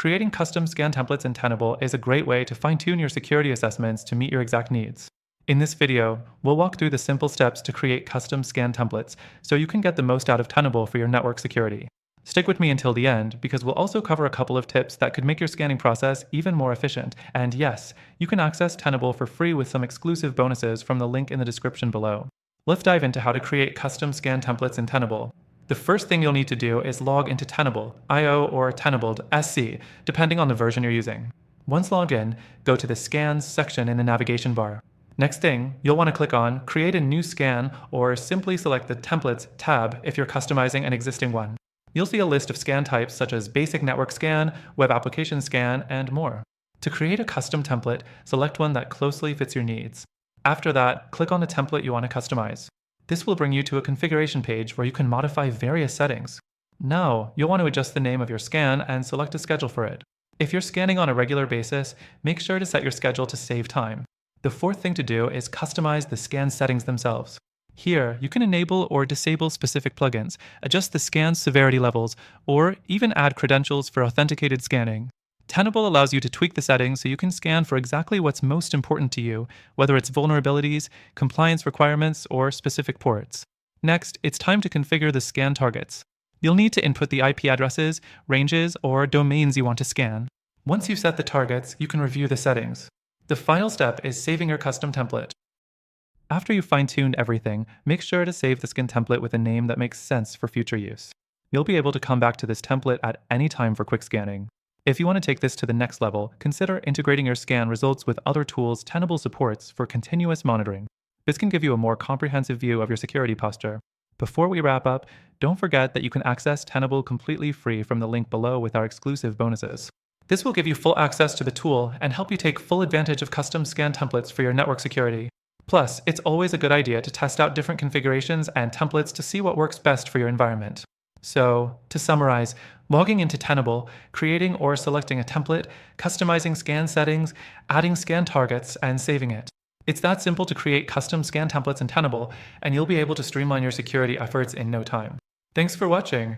Creating custom scan templates in Tenable is a great way to fine-tune your security assessments to meet your exact needs. In this video, we'll walk through the simple steps to create custom scan templates so you can get the most out of Tenable for your network security. Stick with me until the end because we'll also cover a couple of tips that could make your scanning process even more efficient. And yes, you can access Tenable for free with some exclusive bonuses from the link in the description below. Let's dive into how to create custom scan templates in Tenable. The first thing you'll need to do is log into Tenable, IO or Tenabled SC, depending on the version you're using. Once logged in, go to the Scans section in the navigation bar. Next thing, you'll want to click on Create a new scan or simply select the Templates tab if you're customizing an existing one. You'll see a list of scan types such as Basic Network Scan, Web Application Scan, and more. To create a custom template, select one that closely fits your needs. After that, click on the template you want to customize. This will bring you to a configuration page where you can modify various settings. Now, you'll want to adjust the name of your scan and select a schedule for it. If you're scanning on a regular basis, make sure to set your schedule to save time. The fourth thing to do is customize the scan settings themselves. Here, you can enable or disable specific plugins, adjust the scan severity levels, or even add credentials for authenticated scanning. Tenable allows you to tweak the settings so you can scan for exactly what's most important to you, whether it's vulnerabilities, compliance requirements, or specific ports. Next, it's time to configure the scan targets. You'll need to input the IP addresses, ranges, or domains you want to scan. Once you've set the targets, you can review the settings. The final step is saving your custom template. After you've fine-tuned everything, make sure to save the scan template with a name that makes sense for future use. You'll be able to come back to this template at any time for quick scanning. If you want to take this to the next level, consider integrating your scan results with other tools Tenable supports for continuous monitoring. This can give you a more comprehensive view of your security posture. Before we wrap up, don't forget that you can access Tenable completely free from the link below with our exclusive bonuses. This will give you full access to the tool and help you take full advantage of custom scan templates for your network security. Plus, it's always a good idea to test out different configurations and templates to see what works best for your environment. So, to summarize, logging into Tenable, creating or selecting a template, customizing scan settings, adding scan targets, and saving it. It's that simple to create custom scan templates in Tenable, and you'll be able to streamline your security efforts in no time. Thanks for watching.